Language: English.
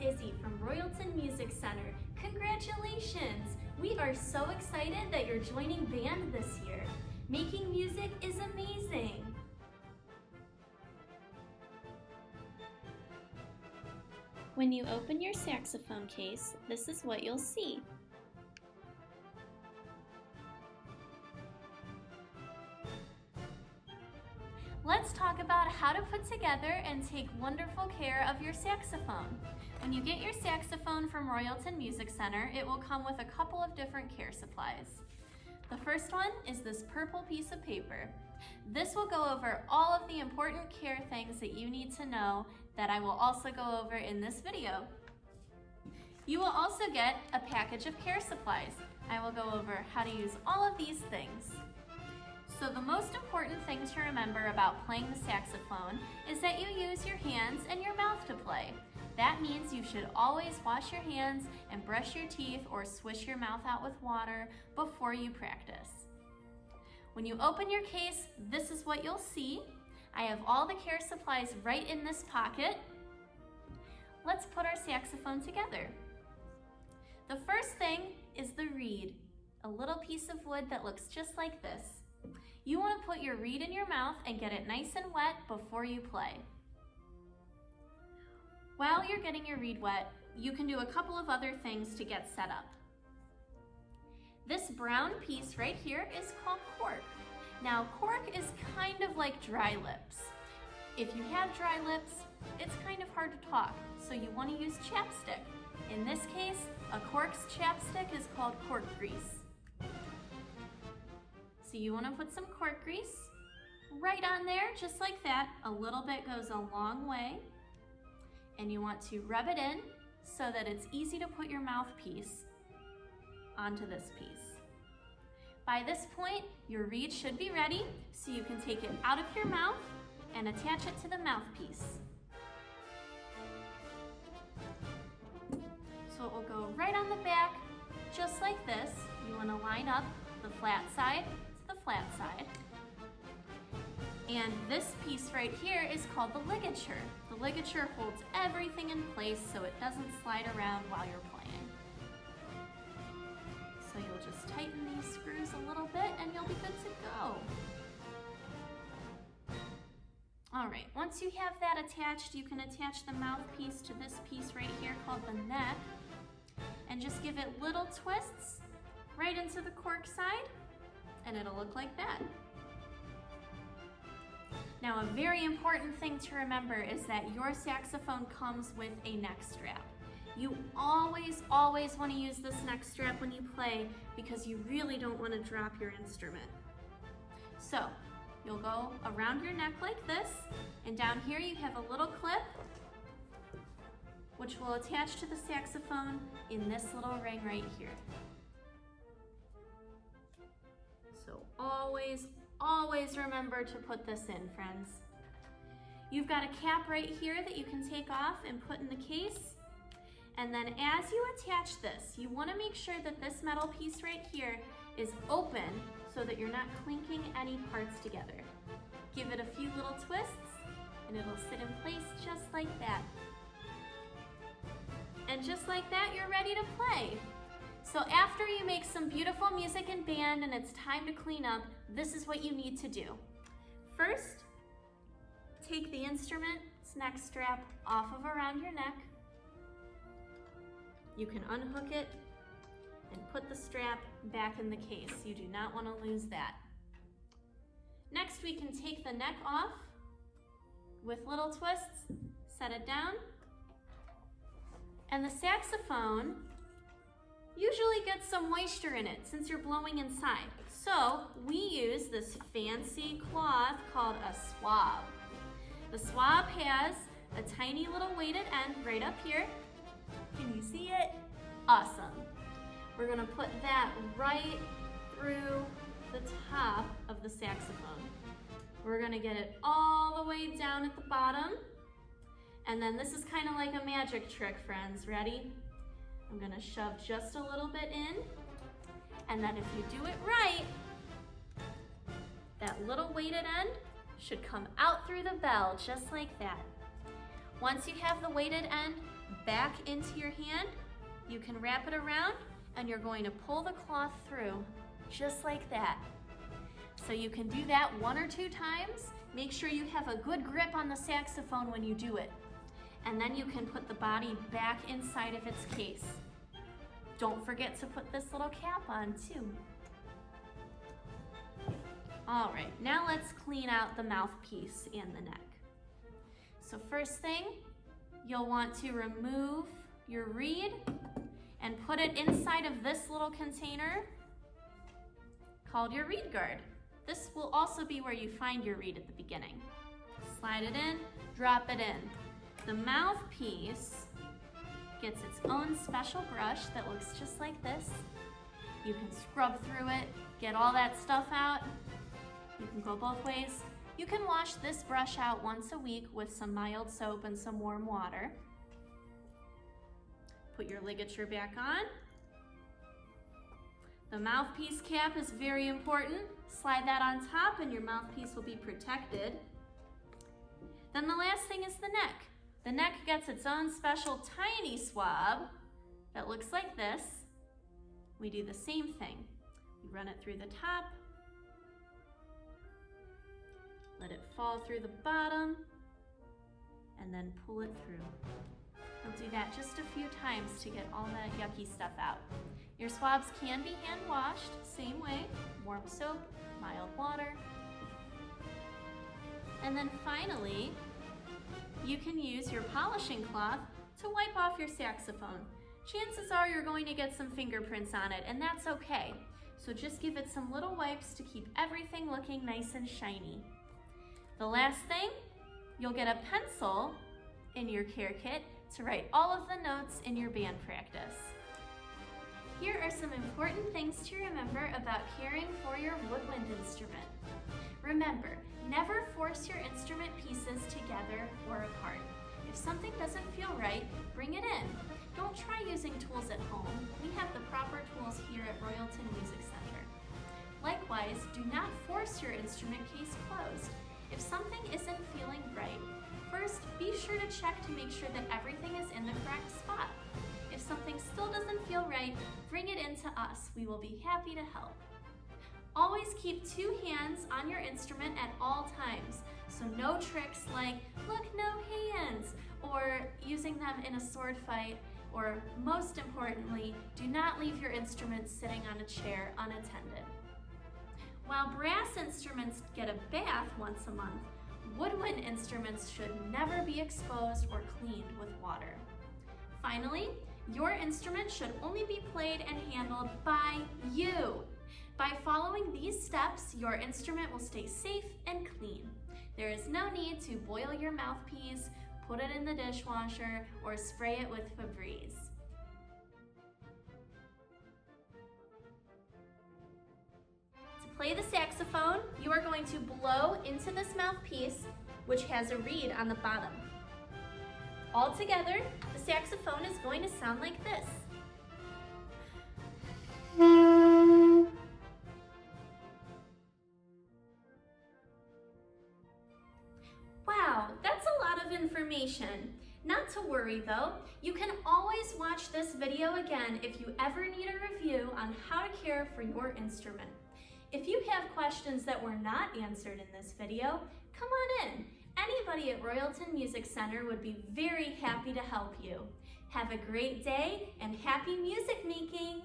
Izzey from Royalton Music Center. Congratulations! We are so excited that you're joining band this year. Making music is amazing! When you open your saxophone case, this is what you'll see. Let's talk about how to put together and take wonderful care of your saxophone. When you get your saxophone from Royalton Music Center, it will come with a couple of different care supplies. The first one is this purple piece of paper. This will go over all of the important care things that you need to know that I will also go over in this video. You will also get a package of care supplies. I will go over how to use all of these things. So the most important thing to remember about playing the saxophone is that you use your hands and your mouth to play. That means you should always wash your hands and brush your teeth or swish your mouth out with water before you practice. When you open your case, this is what you'll see. I have all the care supplies right in this pocket. Let's put our saxophone together. The first thing is the reed, a little piece of wood that looks just like this. You want to put your reed in your mouth and get it nice and wet before you play. While you're getting your reed wet, you can do a couple of other things to get set up. This brown piece right here is called cork. Now, cork is kind of like dry lips. If you have dry lips, it's kind of hard to talk, so you want to use chapstick. In this case, a cork's chapstick is called cork grease. So you want to put some cork grease right on there, just like that. A little bit goes a long way. And you want to rub it in so that it's easy to put your mouthpiece onto this piece. By this point, your reed should be ready, so you can take it out of your mouth and attach it to the mouthpiece. So it will go right on the back, just like this. You want to line up the flat side to the flat side. And this piece right here is called the ligature. The ligature holds everything in place so it doesn't slide around while you're playing. So you'll just tighten these screws a little bit and you'll be good to go. All right, once you have that attached, you can attach the mouthpiece to this piece right here called the neck and just give it little twists right into the cork side and it'll look like that. Now, a very important thing to remember is that your saxophone comes with a neck strap. You always want to use this neck strap when you play because you really don't want to drop your instrument. So, you'll go around your neck like this, and down here you have a little clip which will attach to the saxophone in this little ring right here. So always remember to put this in, friends. You've got a cap right here that you can take off and put in the case. And then as you attach this, you want to make sure that this metal piece right here is open so that you're not clinking any parts together. Give it a few little twists and it'll sit in place just like that. And just like that, you're ready to play. So after you make some beautiful music in band and it's time to clean up, this is what you need to do. First, take the instrument's neck strap off of around your neck. You can unhook it and put the strap back in the case. You do not want to lose that. Next, we can take the neck off with little twists, set it down, and the saxophone usually gets some moisture in it since you're blowing inside. So we use this fancy cloth called a swab. The swab has a tiny little weighted end right up here. Can you see it? Awesome. We're gonna put that right through the top of the saxophone. We're gonna get it all the way down at the bottom. And then this is kind of like a magic trick, friends. Ready? I'm gonna shove just a little bit in, and then if you do it right, that little weighted end should come out through the bell, just like that. Once you have the weighted end, back into your hand. You can wrap it around and you're going to pull the cloth through just like that. So you can do that 1 or 2 times. Make sure you have a good grip on the saxophone when you do it. And then you can put the body back inside of its case. Don't forget to put this little cap on too. All right, now let's clean out the mouthpiece and the neck. So first thing, you'll want to remove your reed and put it inside of this little container called your reed guard. This will also be where you find your reed at the beginning. Slide it in, drop it in. The mouthpiece gets its own special brush that looks just like this. You can scrub through it, get all that stuff out. You can go both ways. You can wash this brush out once a week with some mild soap and some warm water. Put your ligature back on. The mouthpiece cap is very important. Slide that on top and your mouthpiece will be protected. Then the last thing is the neck. The neck gets its own special tiny swab that looks like this. We do the same thing. We run it through the top, let it fall through the bottom, and then pull it through. We'll do that just a few times to get all that yucky stuff out. Your swabs can be hand washed, same way, warm soap, mild water. And then finally, you can use your polishing cloth to wipe off your saxophone. Chances are you're going to get some fingerprints on it, and that's okay. So just give it some little wipes to keep everything looking nice and shiny. The last thing, you'll get a pencil in your care kit to write all of the notes in your band practice. Here are some important things to remember about caring for your woodwind instrument. Remember, never force your instrument pieces together or apart. If something doesn't feel right, bring it in. Don't try using tools at home. We have the proper tools here at Royalton Music Center. Likewise, do not force your instrument case closed. If something isn't feeling right, first be sure to check to make sure that everything is in the correct spot. If something still doesn't feel right, bring it in to us. We will be happy to help. Always keep 2 hands on your instrument at all times, so no tricks like, look, no hands, or using them in a sword fight, or most importantly, do not leave your instrument sitting on a chair unattended. While brass instruments get a bath once a month, woodwind instruments should never be exposed or cleaned with water. Finally, your instrument should only be played and handled by you. By following these steps, your instrument will stay safe and clean. There is no need to boil your mouthpiece, put it in the dishwasher, or spray it with Febreze. To play the saxophone, you are going to blow into this mouthpiece, which has a reed on the bottom. All together, the saxophone is going to sound like this. Wow, that's a lot of information. Not to worry though, you can always watch this video again if you ever need a review on how to care for your instrument. If you have questions that were not answered in this video, come on in. Anybody at Royalton Music Center would be very happy to help you. Have a great day and happy music making!